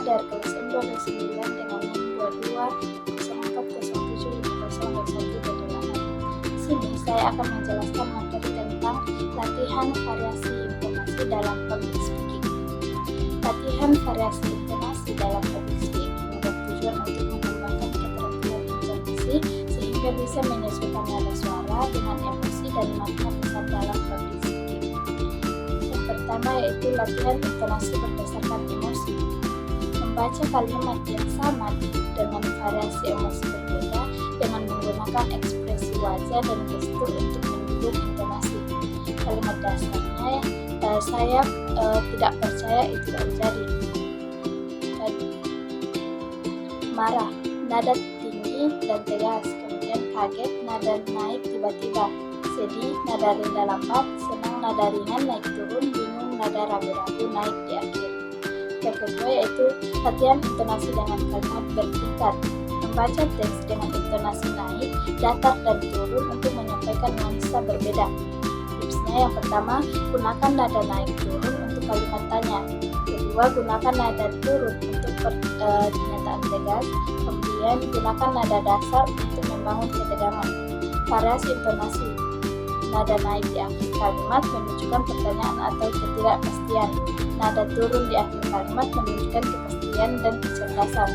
Kader kelas 409 dengan NIM 220407502128. Di sini saya akan menjelaskan materi tentang latihan variasi intonasi dalam public speaking. Latihan variasi intonasi dalam public speaking bertujuan untuk mengembangkan keterampilan intonasi sehingga bisa menyesuaikan nada suara dengan emosi dan makna pesan dalam public speaking. Yang pertama yaitu latihan intonasi berdasarkan emosi. Membaca kalimat yang sama dengan variasi emosi berbeda dengan menggunakan ekspresi wajah dan gestur untuk mendukung intonasi. Kalimat dasarnya saya tidak percaya itu terjadi. Marah, nada tinggi dan tegas, kemudian kaget, nada naik tiba-tiba, sedih, nada rendah lambat, senang, nada ringan naik turun, bingung, nada ragu-ragu naik di akhir. Yang kedua yaitu latihan intonasi dengan kalimat bertingkat. Membaca teks dengan intonasi naik, datar dan turun untuk menyampaikan nuansa berbeda. Tipsnya yang pertama, gunakan nada naik turun untuk kalimat tanya. Kedua, gunakan nada turun untuk pernyataan tegas. Kemudian gunakan nada dasar untuk membangun ketegangan. Variasi intonasi. Nada naik di akhir kalimat menunjukkan pertanyaan atau ketidakpastian. Nada turun di akhir kalimat menunjukkan kepastian dan kecerdasan.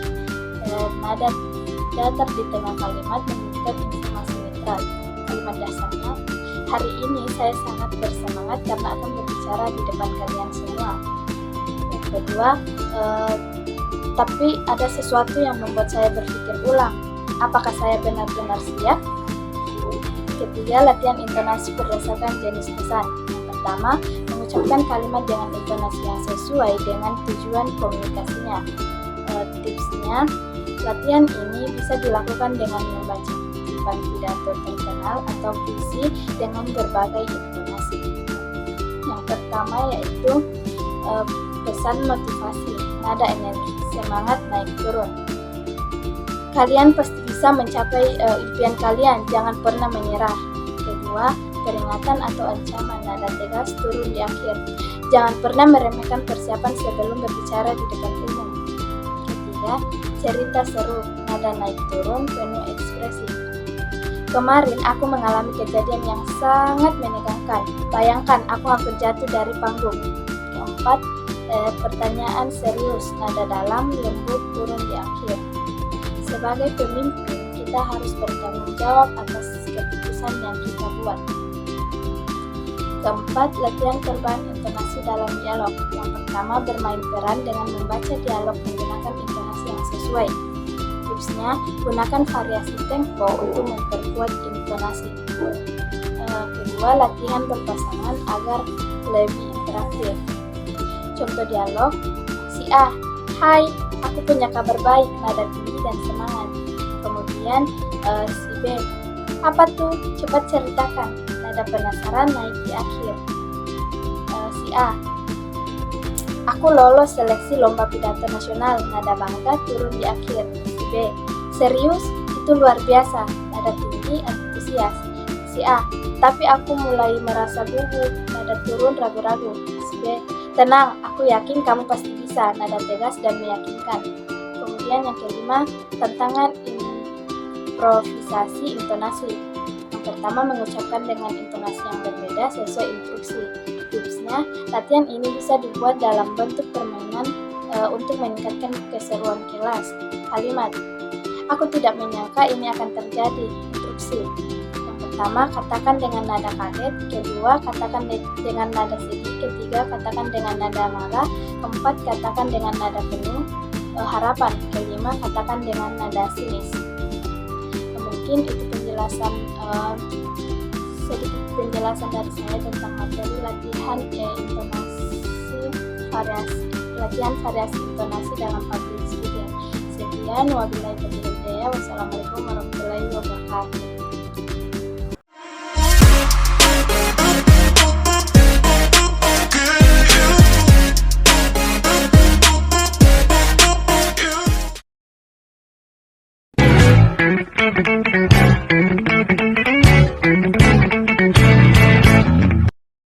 Nada datar di tengah kalimat menunjukkan informasi netral. Kalimat dasarnya, hari ini saya sangat bersemangat karena akan berbicara di depan kalian semua. Yang kedua, tapi ada sesuatu yang membuat saya berpikir ulang. Apakah saya benar-benar siap? Ketiga, latihan intonasi berdasarkan jenis pesan. Yang pertama, mengucapkan kalimat dengan intonasi yang sesuai dengan tujuan komunikasinya. Tipsnya, latihan ini bisa dilakukan dengan membaca kutipan pidato terkenal atau puisi dengan berbagai intonasi. Yang pertama yaitu pesan motivasi, nada energi, semangat naik turun. Kalian pasti bisa mencapai impian kalian, jangan pernah menyerah. Kedua, peringatan atau ancaman, nada tegas turun di akhir. Jangan pernah meremehkan persiapan sebelum berbicara di depan umum. Ketiga, cerita seru, nada naik turun penuh ekspresi. Kemarin aku mengalami kejadian yang sangat menegangkan. Bayangkan aku hampir jatuh dari panggung. Keempat, pertanyaan serius, nada dalam lembut turun di akhir. Sebagai pemimpin, kita harus bertanggung jawab atas keputusan yang kita buat. Keempat, latihan perubahan intonasi dalam dialog. Yang pertama, bermain peran dengan membaca dialog menggunakan intonasi yang sesuai. Tipsnya, gunakan variasi tempo untuk memperkuat intonasi. Kedua, latihan berpasangan agar lebih interaktif. Contoh dialog, si A, hai, aku punya kabar baik, nada tinggi dan semangat. Kemudian si B, apa tuh? Cepat ceritakan, nada penasaran naik di akhir. Si A, aku lolos seleksi lomba pidato nasional, nada bangga turun di akhir. Si B, serius? Itu luar biasa, nada tinggi antusias. Si A, tapi aku mulai merasa gugup, nada turun ragu-ragu. Si B, tenang, aku yakin kamu pasti bisa, nada tegas dan meyakinkan. Kemudian yang kelima, tantangan improvisasi intonasi. Yang pertama, mengucapkan dengan intonasi yang berbeda sesuai instruksi. Tipsnya, latihan ini bisa dibuat dalam bentuk permainan untuk meningkatkan keseruan kelas. Kalimat, aku tidak menyangka ini akan terjadi. Instruksi. Yang pertama, katakan dengan nada kaget. Kedua, katakan dengan nada sedih. Ketiga, katakan dengan nada marah. Keempat, katakan dengan nada penuh harapan. Kelima, katakan dengan nada sinis. Mungkin itu penjelasan sedikit penjelasan dari saya tentang materi latihan latihan variasi intonasi dalam public speaking. Sekian, wabillahi taufiq wal hidayah. Wassalamualaikum warahmatullahi wabarakatuh. Thank you.